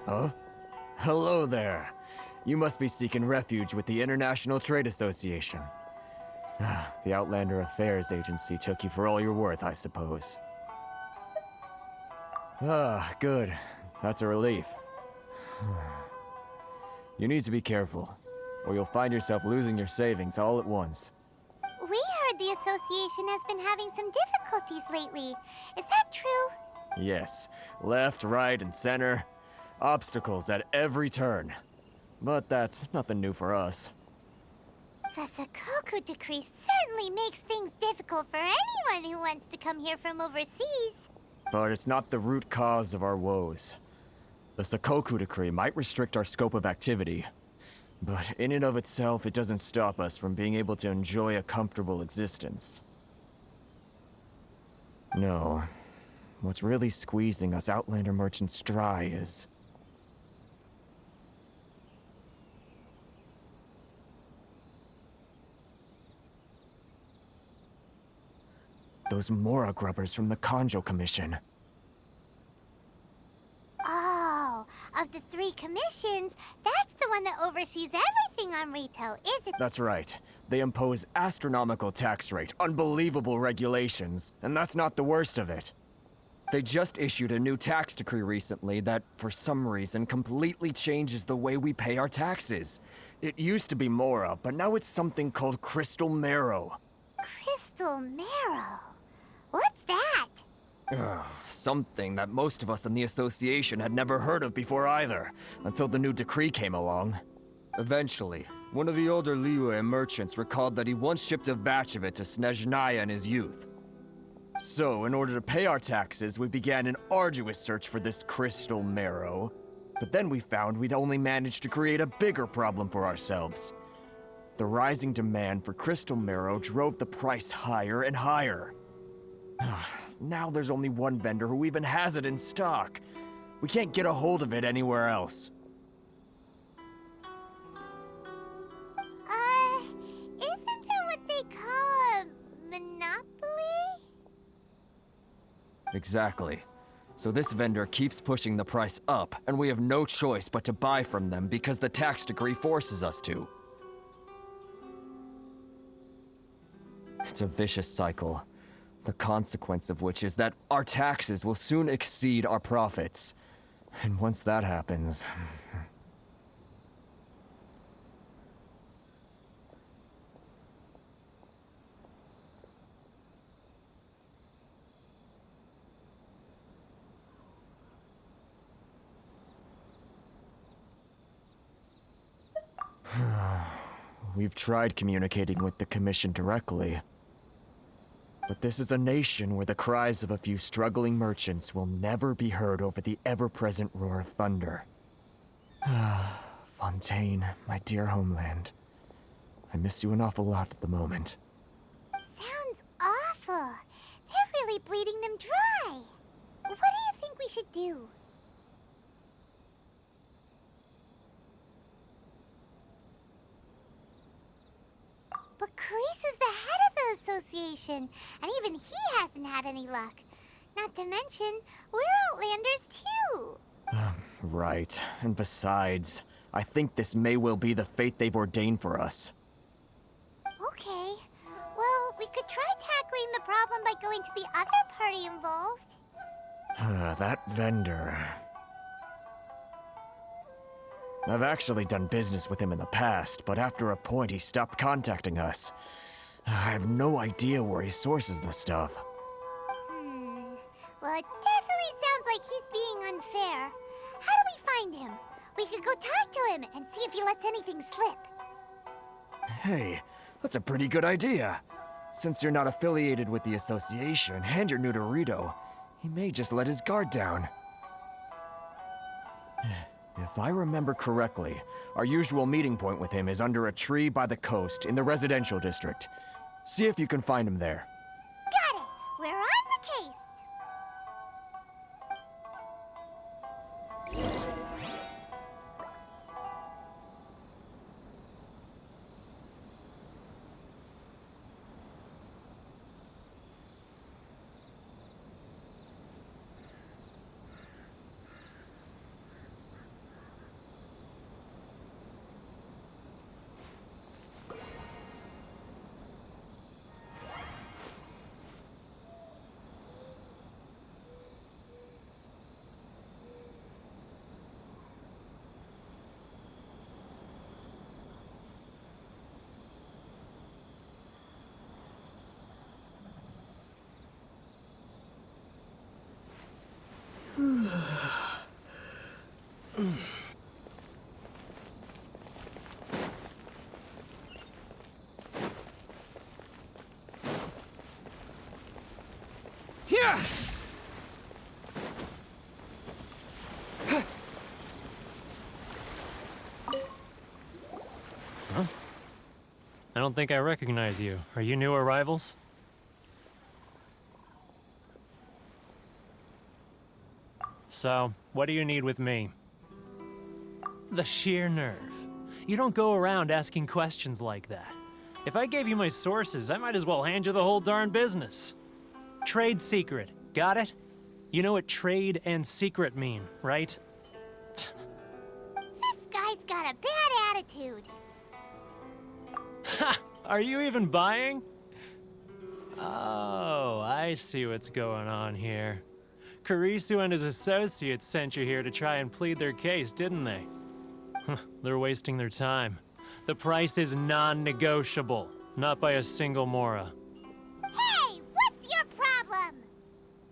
Huh? Hello there. You must be seeking refuge with the International Trade Association. The Outlander Affairs Agency took you for all you're worth, I suppose. Good. That's a relief. You need to be careful, or you'll find yourself losing your savings all at once. We heard the association has been having some difficulties lately. Is that true? Yes. Left, right, and center. Obstacles at every turn. But that's nothing new for us. The Sakoku decree certainly makes things difficult for anyone who wants to come here from overseas. But it's not the root cause of our woes. The Sakoku decree might restrict our scope of activity, but in and of itself, it doesn't stop us from being able to enjoy a comfortable existence. No. What's really squeezing us Outlander merchants dry is... those Mora grubbers from the Kanjo Commission. Oh, of the 3 commissions, that's the one that oversees everything on Rito, is it? That's right. They impose astronomical tax rate, unbelievable regulations, and that's not the worst of it. They just issued a new tax decree recently that, for some reason, completely changes the way we pay our taxes. It used to be Mora, but now it's something called Crystal Marrow. Crystal Marrow? What's that? Something that most of us in the association had never heard of before either, until the new decree came along. Eventually, one of the older Liyue merchants recalled that he once shipped a batch of it to Snezhnaya in his youth. So, in order to pay our taxes, we began an arduous search for this Crystal Marrow. But then we found we'd only managed to create a bigger problem for ourselves. The rising demand for Crystal Marrow drove the price higher and higher. Now there's only one vendor who even has it in stock. We can't get a hold of it anywhere else. Isn't that what they call a monopoly? Exactly. So this vendor keeps pushing the price up, and we have no choice but to buy from them because the tax decree forces us to. It's a vicious cycle. The consequence of which is that our taxes will soon exceed our profits. And once that happens... We've tried communicating with the Commission directly. But this is a nation where the cries of a few struggling merchants will never be heard over the ever-present roar of thunder. Fontaine, my dear homeland. I miss you an awful lot at the moment. Sounds awful. They're really bleeding them dry. What do you think we should do? But Kreisu's the head of the association, and even he hasn't had any luck. Not to mention, we're Outlanders too. Right. And besides, I think this may well be the fate they've ordained for us. Okay. Well, we could try tackling the problem by going to the other party involved. That vendor... I've actually done business with him in the past, but after a point he stopped contacting us. I have no idea where he sources the stuff. Well, it definitely sounds like he's being unfair. How do we find him? We could go talk to him and see if he lets anything slip. Hey, that's a pretty good idea. Since you're not affiliated with the association and you're new to Rito, he may just let his guard down. If I remember correctly, our usual meeting point with him is under a tree by the coast in the residential district. See if you can find him there. Got it! We're on the case! Yeah! Huh? I don't think I recognize you. Are you new arrivals? So, what do you need with me? The sheer nerve. You don't go around asking questions like that. If I gave you my sources, I might as well hand you the whole darn business. Trade secret, got it? You know what trade and secret mean, right? This guy's got a bad attitude. Ha! Are you even buying? Oh, I see what's going on here. Kurisu and his associates sent you here to try and plead their case, didn't they? They're wasting their time. The price is non-negotiable, not by a single Mora. Hey, what's your problem?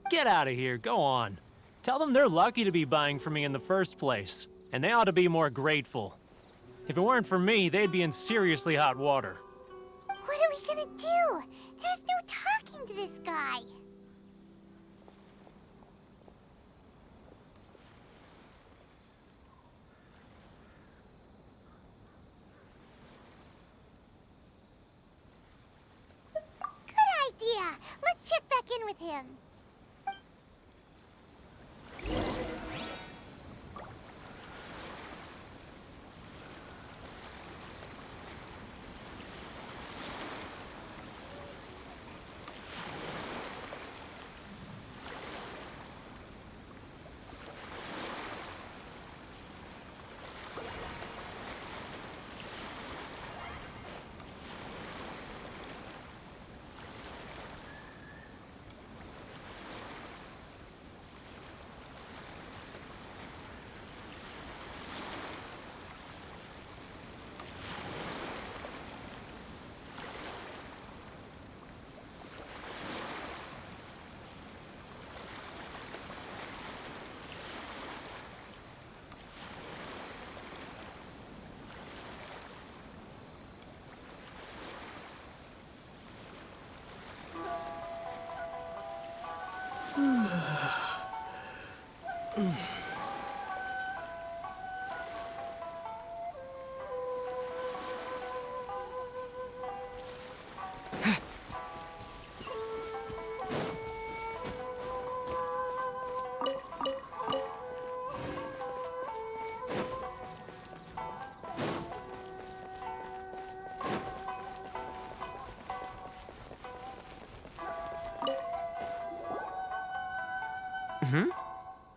Get out of here, go on. Tell them they're lucky to be buying from me in the first place, and they ought to be more grateful. If it weren't for me, they'd be in seriously hot water. What are we gonna do? There's no talking to this guy. Good idea. Let's check back in with him.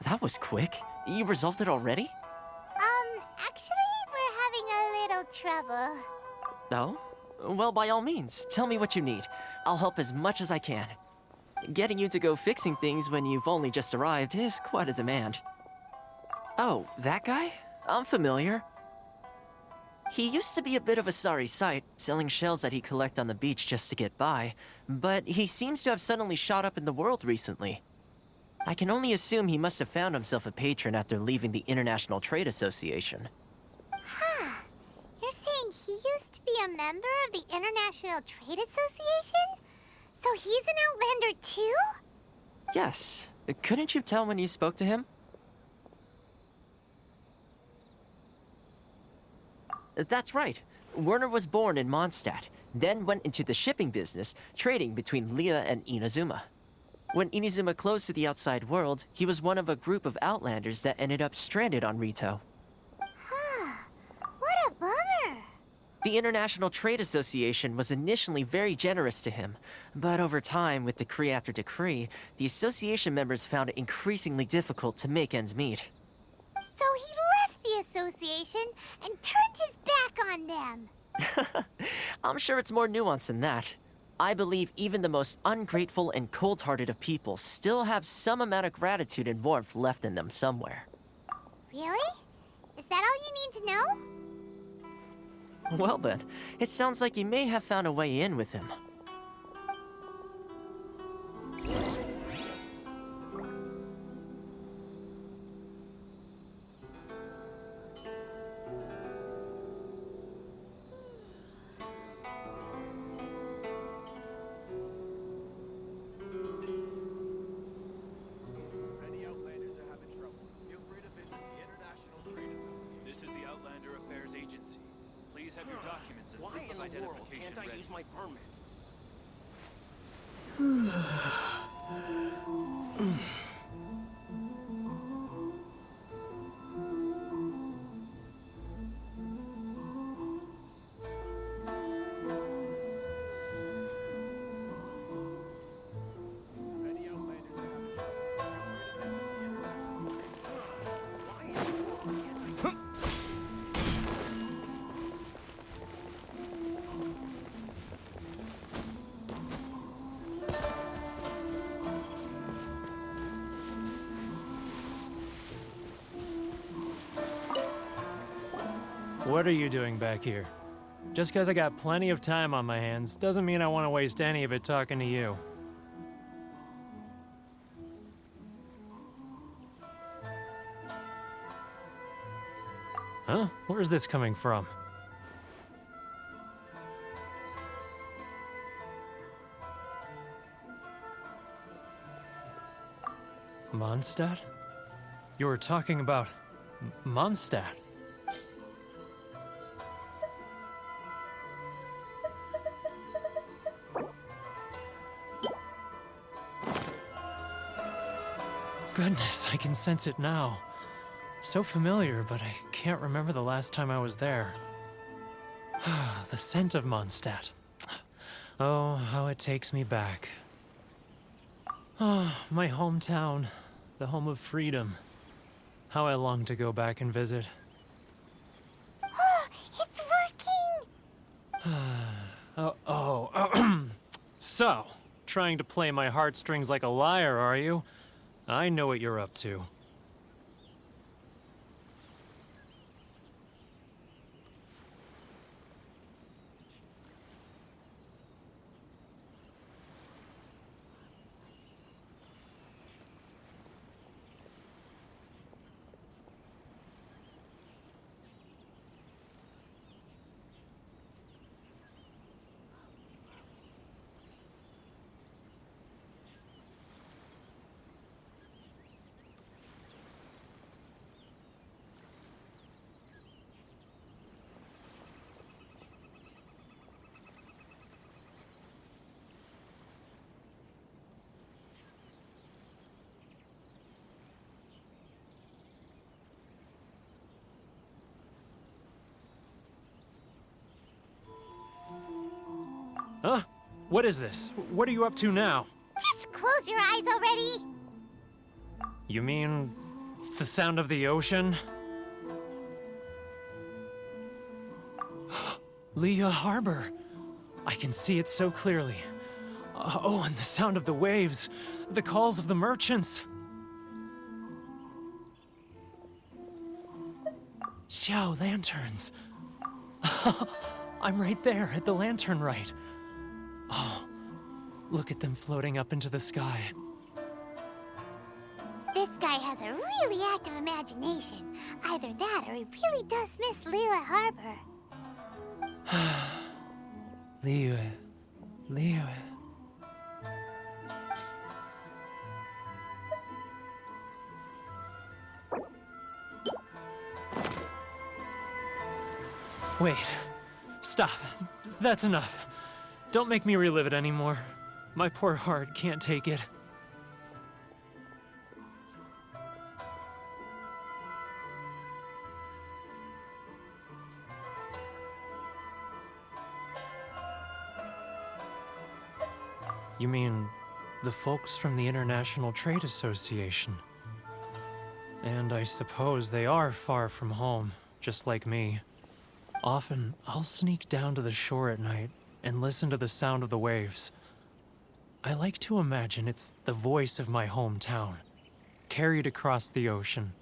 That was quick. You resolved it already? Actually, we're having a little trouble. No? Well, by all means, tell me what you need. I'll help as much as I can. Getting you to go fixing things when you've only just arrived is quite a demand. Oh, that guy? I'm familiar. He used to be a bit of a sorry sight, selling shells that he collect on the beach just to get by, but he seems to have suddenly shot up in the world recently. I can only assume he must have found himself a patron after leaving the International Trade Association. Huh. You're saying he used to be a member of the International Trade Association? So he's an Outlander too? Yes. Couldn't you tell when you spoke to him? That's right. Werner was born in Mondstadt, then went into the shipping business, trading between Leah and Inazuma. When Inazuma closed to the outside world, he was one of a group of Outlanders that ended up stranded on Rito. Huh. What a bummer. The International Trade Association was initially very generous to him, but over time, with decree after decree, the association members found it increasingly difficult to make ends meet. So he left the association and turned his back on them. I'm sure it's more nuanced than that. I believe even the most ungrateful and cold-hearted of people still have some amount of gratitude and warmth left in them somewhere. Really? Is that all you need to know? Well then, it sounds like you may have found a way in with him. Please have your documents and Why proof in of the world identification can't I ready. use my permit? What are you doing back here? Just because I got plenty of time on my hands doesn't mean I want to waste any of it talking to you. Huh? Where's this coming from? Mondstadt? You were talking about Mondstadt. Goodness, I can sense it now. So familiar, but I can't remember the last time I was there. The scent of Mondstadt. Oh, how it takes me back. Oh, my hometown, the home of freedom. How I long to go back and visit. It's working! So, trying to play my heartstrings like a liar, are you? I know what you're up to. Huh? What is this? What are you up to now? Just close your eyes already! You mean the sound of the ocean? Leah Harbor. I can see it so clearly. Oh, and the sound of the waves, the calls of the merchants. Xiao lanterns. I'm right there at the lantern right. Oh, look at them floating up into the sky. This guy has a really active imagination. Either that or he really does miss Liyue Harbor. Liyue. Liyue. Wait. Stop. That's enough. Don't make me relive it anymore. My poor heart can't take it. You mean the folks from the International Trade Association? And I suppose they are far from home, just like me. Often, I'll sneak down to the shore at night and listen to the sound of the waves. I like to imagine it's the voice of my hometown, carried across the ocean.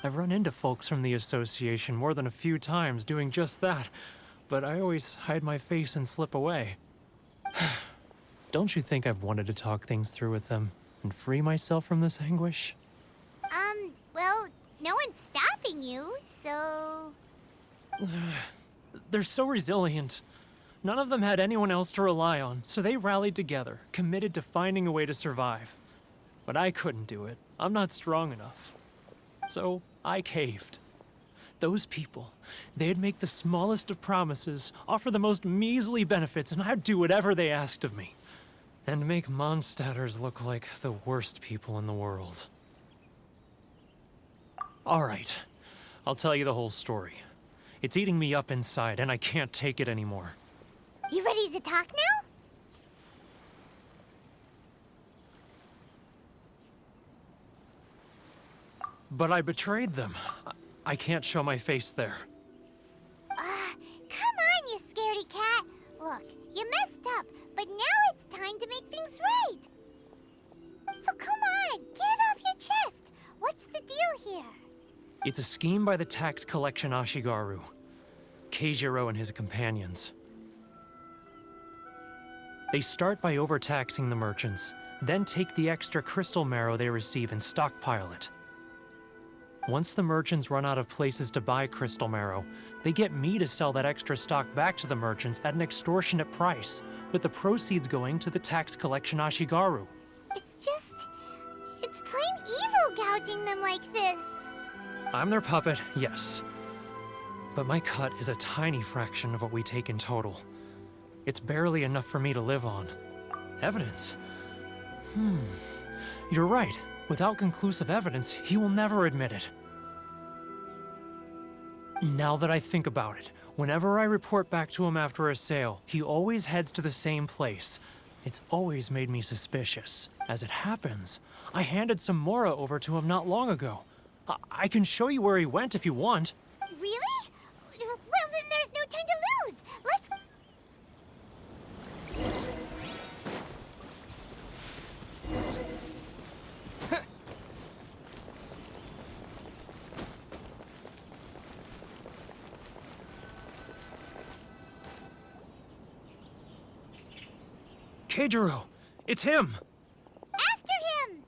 I've run into folks from the association more than a few times doing just that, but I always hide my face and slip away. Don't you think I've wanted to talk things through with them and free myself from this anguish? Well, no one's stopping you, so... They're so resilient. None of them had anyone else to rely on, so they rallied together, committed to finding a way to survive. But I couldn't do it. I'm not strong enough. So I caved. Those people, they'd make the smallest of promises, offer the most measly benefits, and I'd do whatever they asked of me. And make Mondstadters look like the worst people in the world. All right, I'll tell you the whole story. It's eating me up inside, and I can't take it anymore. You ready to talk now? But I betrayed them. I can't show my face there. Come on, you scaredy cat. Look, you messed up, but now it's time to make things right. So come on, get it off your chest. What's the deal here? It's a scheme by the tax collection Ashigaru. Keijiro and his companions. They start by overtaxing the merchants, then take the extra crystal marrow they receive and stockpile it. Once the merchants run out of places to buy crystal marrow, they get me to sell that extra stock back to the merchants at an extortionate price, with the proceeds going to the tax collection Ashigaru. It's plain evil gouging them like this. I'm their puppet, yes. But my cut is a tiny fraction of what we take in total. It's barely enough for me to live on. Evidence? You're right. Without conclusive evidence, he will never admit it. Now that I think about it, whenever I report back to him after a sale, he always heads to the same place. It's always made me suspicious. As it happens, I handed some Mora over to him not long ago. I can show you where he went if you want. Really? Well, then there's no time to lose. Let's... Keijiro! It's him! After him!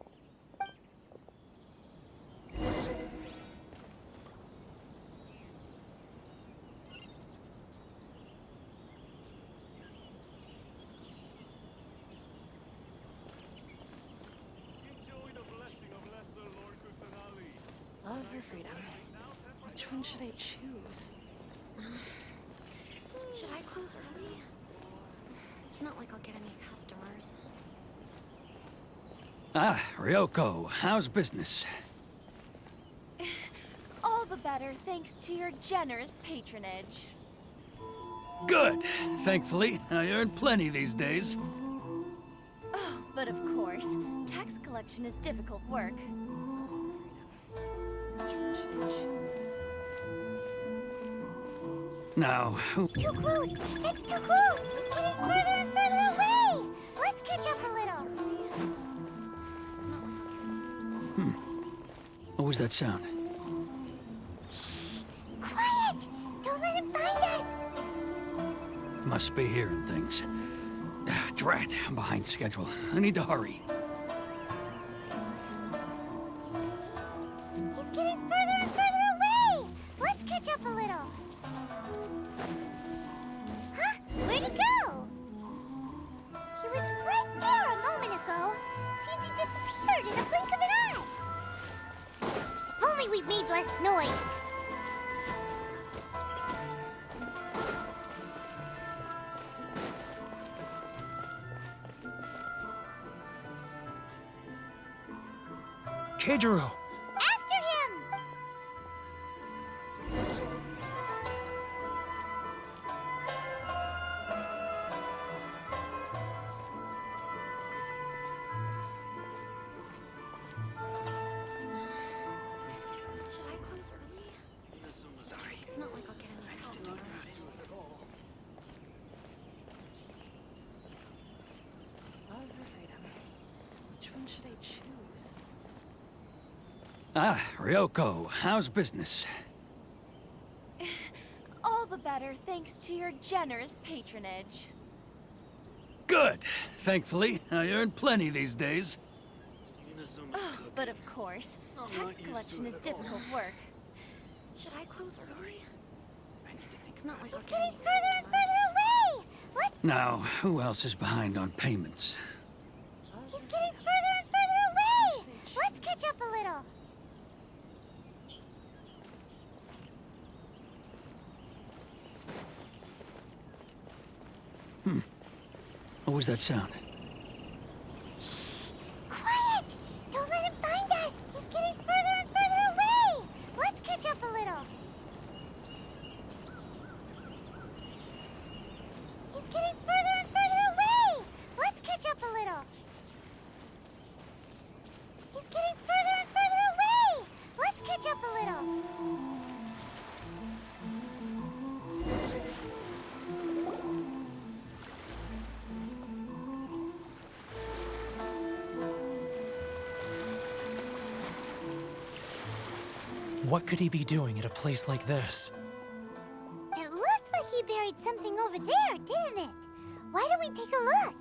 Love or freedom? Which one should I choose? Should I close early? It's not like I'll get any customers. Ah, Ryoko, how's business? All the better thanks to your generous patronage. Good. Thankfully, I earn plenty these days. Oh, but of course, tax collection is difficult work. Now, who... Too close! That's too close! It's getting further and further away! Let's catch up a little. What was that sound? Quiet! Don't let him find us! Must be hearing things. Ah, drat, I'm behind schedule. I need to hurry. He's getting further and further away! Let's catch up a little. Huh? Where'd he go? He was right there a moment ago. Seems he disappeared in a blink of an eye. If only we'd made less noise. Keijiro! After him! Should I close early? Sorry. It's not like I'll get any customers. Love or freedom? Which one should I choose? Ah, Ryoko, how's business? All the better thanks to your generous patronage. Good. Thankfully, I earn plenty these days. Oh, but of course, tax collection is difficult work. Should I close early? It's not like I'll He's get getting any further and customers. further away! Let's... Now, who else is behind on payments? He's getting further and further away! Let's catch up a little. What was that sound? Quiet! Don't let him find us! He's getting further and further away! Let's catch up a little. He's getting further and further away! Let's catch up a little. He's getting further and further away! Let's catch up a little. What could he be doing at a place like this? It looked like he buried something over there, didn't it? Why don't we take a look?